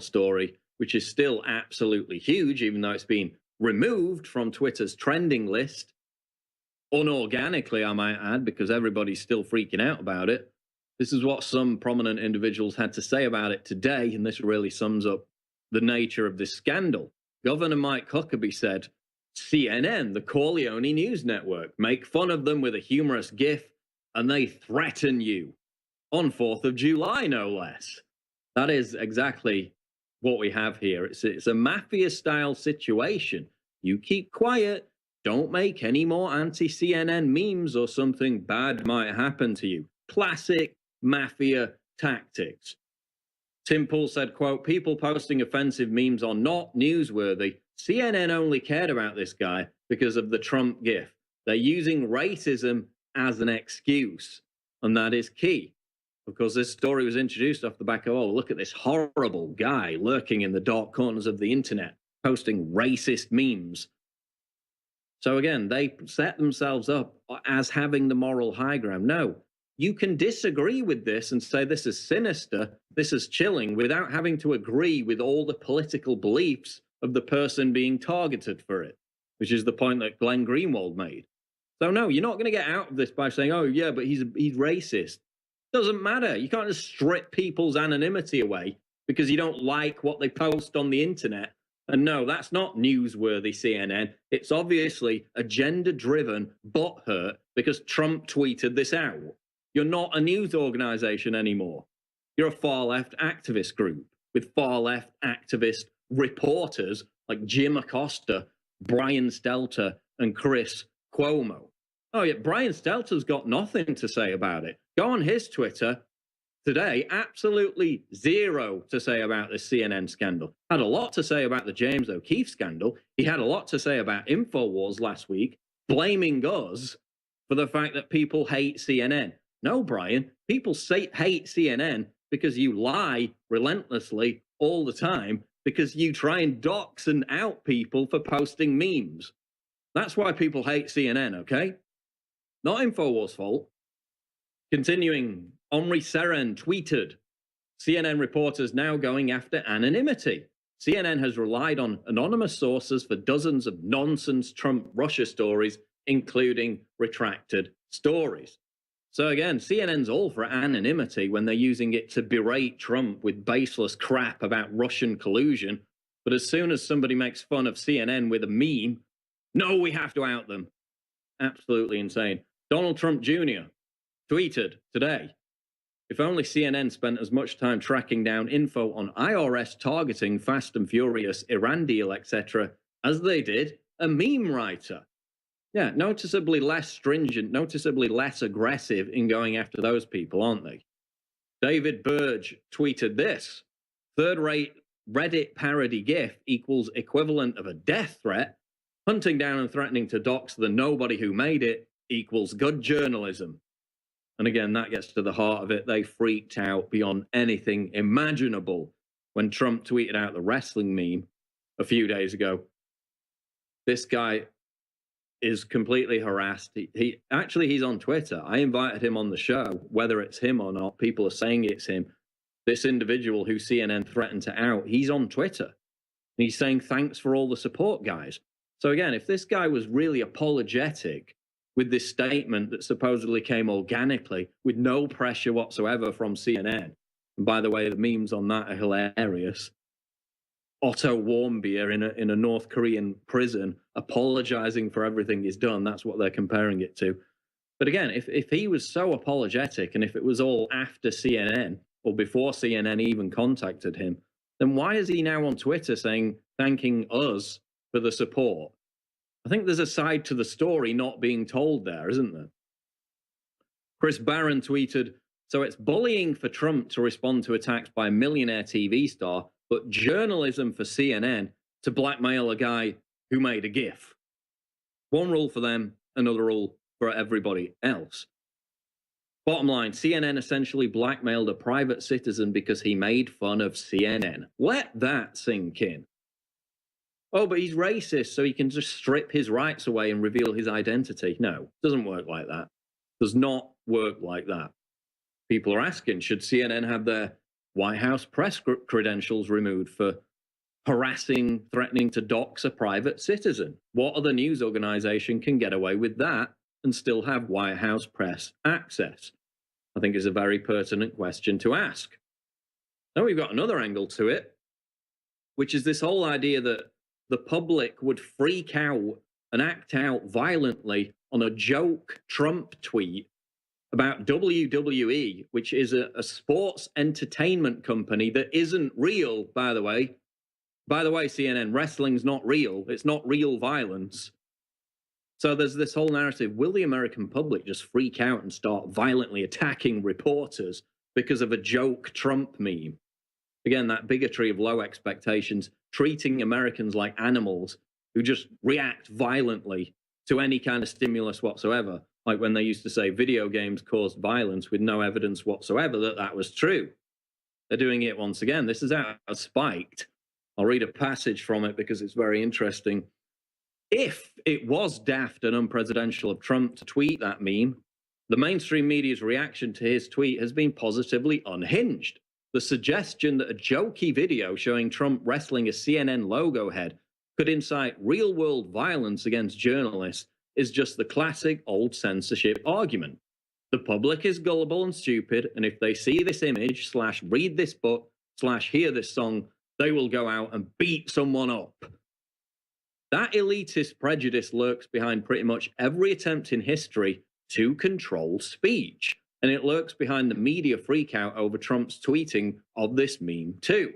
story, which is still absolutely huge, even though it's been removed from Twitter's trending list, unorganically, I might add, because everybody's still freaking out about it. This is what some prominent individuals had to say about it today, and this really sums up the nature of this scandal. Governor Mike Huckabee said, CNN, the Corleone news network, make fun of them with a humorous GIF, and they threaten you. On 4th of July, no less. That is exactly what we have here. It's a mafia-style situation. You keep quiet, don't make any more anti-CNN memes or something bad might happen to you. Classic mafia tactics. Tim Pool said, quote, people posting offensive memes are not newsworthy. CNN only cared about this guy because of the Trump GIF. They're using racism as an excuse, and that is key. Because this story was introduced off the back of, oh, look at this horrible guy lurking in the dark corners of the internet, posting racist memes. So again, they set themselves up as having the moral high ground. No, you can disagree with this and say this is sinister, this is chilling, without having to agree with all the political beliefs of the person being targeted for it, which is the point that Glenn Greenwald made. So no, you're not going to get out of this by saying, oh yeah, but he's racist. Doesn't matter. You can't just strip people's anonymity away because you don't like what they post on the internet. And no, that's not newsworthy, CNN. It's obviously agenda-driven butthurt because Trump tweeted this out. You're not a news organization anymore. You're a far-left activist group with far-left activist reporters like Jim Acosta, Brian Stelter, and Chris Cuomo. Oh yeah, Brian Stelter's got nothing to say about it. Go on his Twitter today, absolutely zero to say about this CNN scandal. Had a lot to say about the James O'Keefe scandal. He had a lot to say about InfoWars last week, blaming us for the fact that people hate CNN. No, Brian, people hate CNN because you lie relentlessly all the time, because you try and dox and out people for posting memes. That's why people hate CNN, okay? Not InfoWars' fault. Continuing, Omri Seren tweeted, CNN reporters now going after anonymity. CNN has relied on anonymous sources for dozens of nonsense Trump-Russia stories, including retracted stories. So again, CNN's all for anonymity when they're using it to berate Trump with baseless crap about Russian collusion. But as soon as somebody makes fun of CNN with a meme, no, we have to out them. Absolutely insane. Donald Trump Jr. tweeted today, if only CNN spent as much time tracking down info on IRS targeting Fast and Furious, Iran deal, etc., as they did a meme writer. Yeah, noticeably less stringent, noticeably less aggressive in going after those people, aren't they? David Burge tweeted this, third-rate Reddit parody GIF equals equivalent of a death threat. Hunting down and threatening to dox the nobody who made it equals good journalism. And again, that gets to the heart of it. They freaked out beyond anything imaginable when Trump tweeted out the wrestling meme a few days ago. This guy is completely harassed. He's on Twitter. I invited him on the show, whether it's him or not. People are saying it's him. This individual who CNN threatened to out, he's on Twitter. And he's saying, thanks for all the support, guys. So again, if this guy was really apologetic with this statement that supposedly came organically with no pressure whatsoever from CNN, and by the way, the memes on that are hilarious. Otto Warmbier in a North Korean prison apologizing for everything he's done. That's what they're comparing it to. But again, if he was so apologetic and if it was all after CNN or before CNN even contacted him, then why is he now on Twitter saying, thanking us for the support? I think there's a side to the story not being told there, isn't there? Chris Barron tweeted, so it's bullying for Trump to respond to attacks by a millionaire TV star, but journalism for CNN to blackmail a guy who made a GIF. One rule for them, another rule for everybody else. Bottom line, CNN essentially blackmailed a private citizen because he made fun of CNN. Let that sink in. Oh, but he's racist, so he can just strip his rights away and reveal his identity. No, it doesn't work like that. Does not work like that. People are asking, should CNN have their White House press credentials removed for harassing, threatening to dox a private citizen. What other news organization can get away with that and still have White House press access? I think is a very pertinent question to ask. Now we've got another angle to it, which is this whole idea that the public would freak out and act out violently on a joke Trump tweet about WWE, which is a sports entertainment company that isn't real, by the way. By the way, CNN, wrestling's not real. It's not real violence. So there's this whole narrative. Will the American public just freak out and start violently attacking reporters because of a joke Trump meme? Again, that bigotry of low expectations, treating Americans like animals who just react violently to any kind of stimulus whatsoever. Like when they used to say video games caused violence with no evidence whatsoever that that was true. They're doing it once again. This is out spiked. I'll read a passage from it because it's very interesting. If it was daft and unpresidential of Trump to tweet that meme, the mainstream media's reaction to his tweet has been positively unhinged. The suggestion that a jokey video showing Trump wrestling a CNN logo head could incite real-world violence against journalists is just the classic old censorship argument. The public is gullible and stupid, and if they see this image / read this book / hear this song, they will go out and beat someone up. That elitist prejudice lurks behind pretty much every attempt in history to control speech, and it lurks behind the media freakout over Trump's tweeting of this meme too.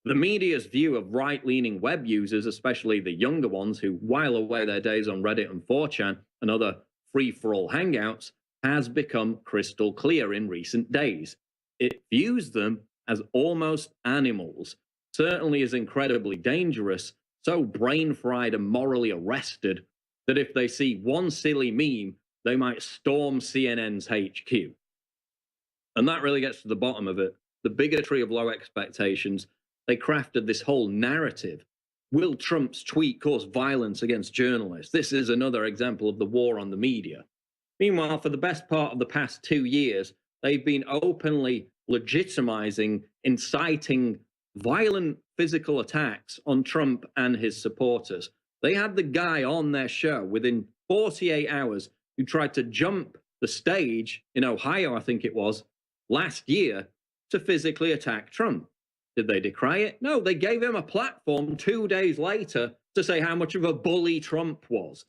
The media's view of right-leaning web users, especially the younger ones who while away their days on Reddit and 4chan and other free-for-all hangouts, has become crystal clear in recent days. It views them as almost animals, certainly is incredibly dangerous, so brain-fried and morally arrested that if they see one silly meme, they might storm CNN's HQ. And that really gets to the bottom of it. The bigotry of low expectations. They crafted this whole narrative. Will Trump's tweet cause violence against journalists? This is another example of the war on the media. Meanwhile, for the best part of the past 2 years, they've been openly legitimizing, inciting violent physical attacks on Trump and his supporters. They had the guy on their show within 48 hours who tried to jump the stage in Ohio, I think it was, last year to physically attack Trump. Did they decry it? No, they gave him a platform 2 days later to say how much of a bully Trump was.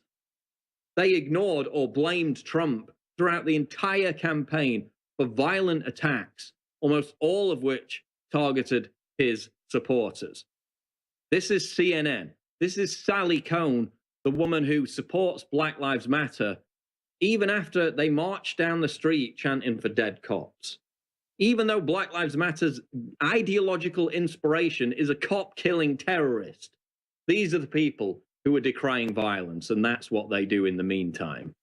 They ignored or blamed Trump throughout the entire campaign for violent attacks, almost all of which targeted his supporters. This is CNN. This is Sally Cohn, the woman who supports Black Lives Matter, even after they marched down the street chanting for dead cops. Even though Black Lives Matter's ideological inspiration is a cop-killing terrorist, these are the people who are decrying violence, and that's what they do in the meantime.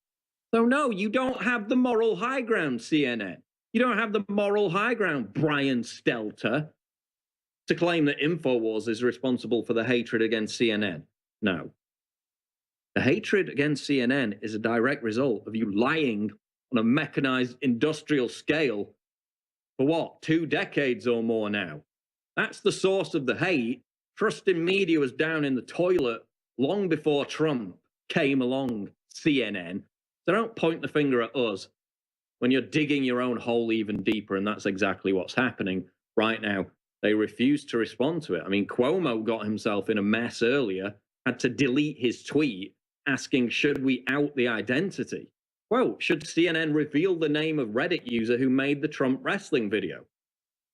So no, you don't have the moral high ground, CNN. You don't have the moral high ground, Brian Stelter, to claim that InfoWars is responsible for the hatred against CNN. No. The hatred against CNN is a direct result of you lying on a mechanized industrial scale for what, 2 decades or more now. That's the source of the hate. Trust in media was down in the toilet long before Trump came along, CNN. So don't point the finger at us when you're digging your own hole even deeper, and that's exactly what's happening right now. They refuse to respond to it. I mean, Cuomo got himself in a mess earlier, had to delete his tweet asking, should we out the identity? Quote, should CNN reveal the name of Reddit user who made the Trump wrestling video?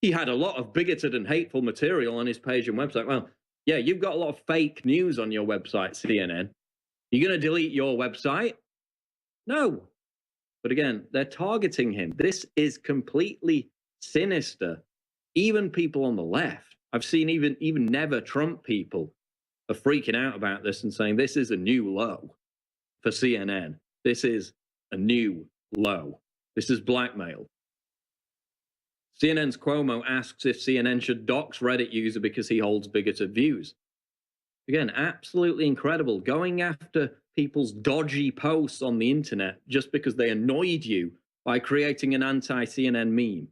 He had a lot of bigoted and hateful material on his page and website. Well, yeah, you've got a lot of fake news on your website, CNN. You're going to delete your website? No. But again, they're targeting him. This is completely sinister. Even people on the left, I've seen even never Trump people are freaking out about this and saying this is a new low for CNN. This is a new low. This is blackmail. CNN's Cuomo asks if CNN should dox Reddit user because he holds bigoted views. Again, absolutely incredible. Going after people's dodgy posts on the internet just because they annoyed you by creating an anti-CNN meme.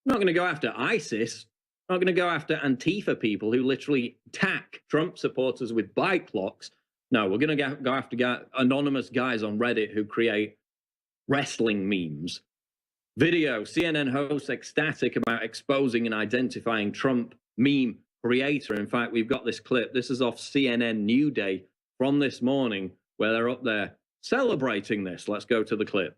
We're not going to go after ISIS. We're not going to go after Antifa people who literally attack Trump supporters with bike locks. No, we're going to go after anonymous guys on Reddit who create wrestling memes. Video, CNN host ecstatic about exposing and identifying Trump meme creator. In fact, we've got this clip. This is off CNN New Day from this morning where they're up there celebrating this. Let's go to the clip.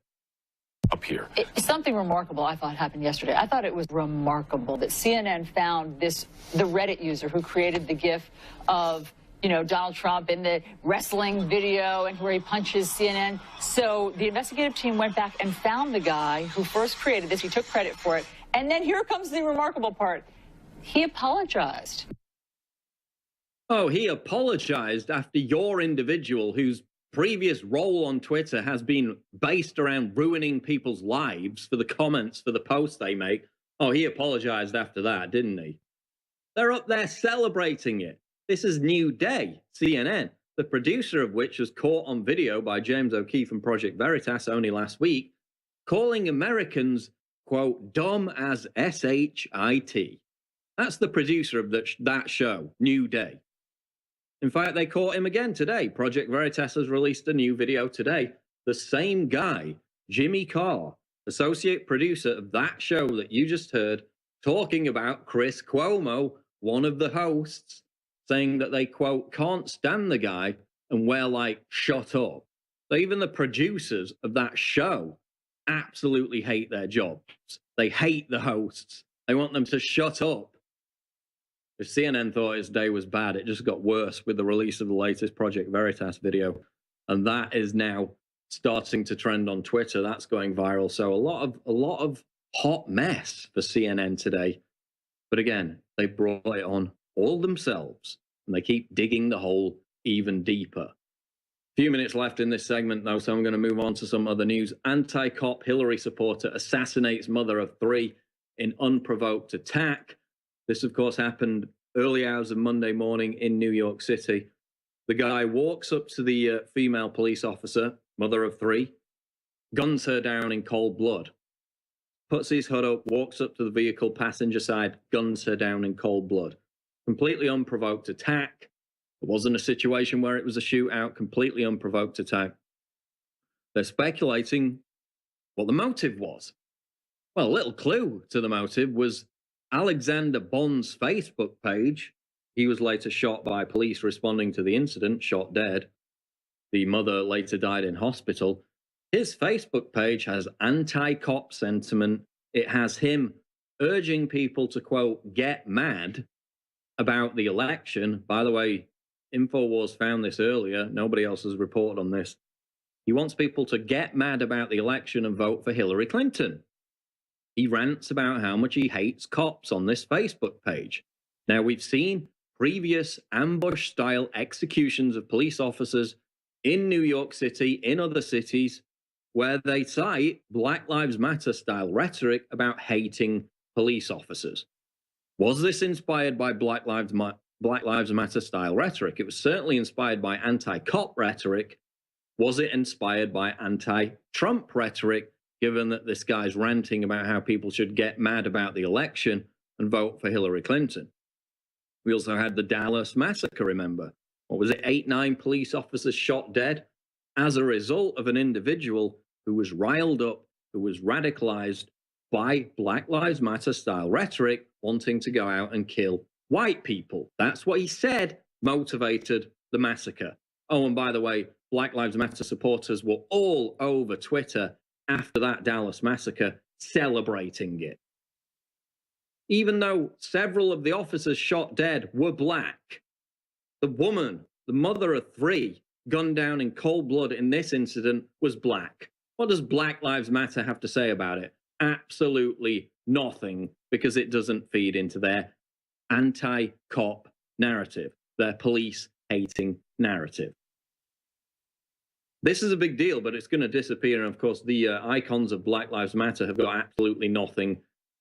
Up here. Something remarkable I thought happened yesterday. I thought it was remarkable that CNN found the Reddit user who created the GIF of, you know, Donald Trump in the wrestling video and where he punches CNN. So the investigative team went back and found the guy who first created this. He took credit for it. And then here comes the remarkable part. He apologized. Oh, he apologized after your individual whose previous role on Twitter has been based around ruining people's lives for the comments for the posts they make. Oh, he apologized after that, didn't he? They're up there celebrating it. This is New Day, CNN, the producer of which was caught on video by James O'Keefe and Project Veritas only last week, calling Americans, quote, dumb as S-H-I-T. That's the producer of that show, New Day. In fact, they caught him again today. Project Veritas has released a new video today. The same guy, Jimmy Carr, associate producer of that show that you just heard, talking about Chris Cuomo, one of the hosts, saying that they, quote, can't stand the guy, and we're like, shut up. So even the producers of that show absolutely hate their jobs. They hate the hosts. They want them to shut up. If CNN thought its day was bad, it just got worse with the release of the latest Project Veritas video. And that is now starting to trend on Twitter. That's going viral. So a lot of hot mess for CNN today. But again, they brought it on all themselves, and they keep digging the hole even deeper. A few minutes left in this segment, though, so I'm going to move on to some other news. Anti-cop Hillary supporter assassinates mother of 3 in unprovoked attack. This, of course, happened early hours of Monday morning in New York City. The guy walks up to the female police officer, mother of 3, guns her down in cold blood, puts his hood up, walks up to the vehicle passenger side, guns her down in cold blood. Completely unprovoked attack. It wasn't a situation where it was a shootout, completely unprovoked attack. They're speculating what the motive was. Well, a little clue to the motive was Alexander Bond's Facebook page. He was later shot by police responding to the incident, shot dead. The mother later died in hospital. His Facebook page has anti-cop sentiment. It has him urging people to, quote, get mad about the election. By the way, InfoWars found this earlier. Nobody else has reported on this. He wants people to get mad about the election and vote for Hillary Clinton. He rants about how much he hates cops on this Facebook page. Now, we've seen previous ambush-style executions of police officers in New York City, in other cities, where they cite Black Lives Matter-style rhetoric about hating police officers. Was this inspired by Black Lives Matter-style rhetoric? It was certainly inspired by anti-cop rhetoric. Was it inspired by anti-Trump rhetoric, given that this guy's ranting about how people should get mad about the election and vote for Hillary Clinton? We also had the Dallas massacre, remember? What was it, 8-9 police officers shot dead as a result of an individual who was riled up, who was radicalized by Black Lives Matter style rhetoric, wanting to go out and kill white people. That's what he said motivated the massacre. Oh, and by the way, Black Lives Matter supporters were all over Twitter after that Dallas massacre celebrating it. Even though several of the officers shot dead were black, the woman, the mother of 3, gunned down in cold blood in this incident was black. What does Black Lives Matter have to say about it? Absolutely nothing, because it doesn't feed into their anti-cop narrative, their police-hating narrative. This is a big deal, but it's going to disappear. And of course, the icons of Black Lives Matter have got absolutely nothing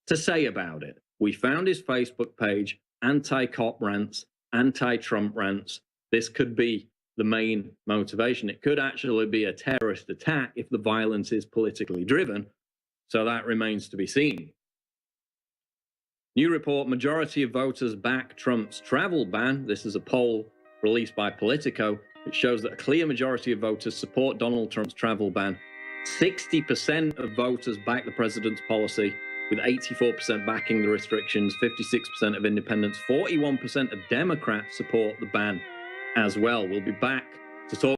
to say about it. We found his Facebook page, anti-cop rants, anti-Trump rants. This could be the main motivation. It could actually be a terrorist attack if the violence is politically driven. So that remains to be seen. New report, majority of voters back Trump's travel ban. This is a poll released by Politico. It shows that a clear majority of voters support Donald Trump's travel ban. 60% of voters back the president's policy, with 84% backing the restrictions, 56% of independents, 41% of Democrats support the ban as well. We'll be back to talk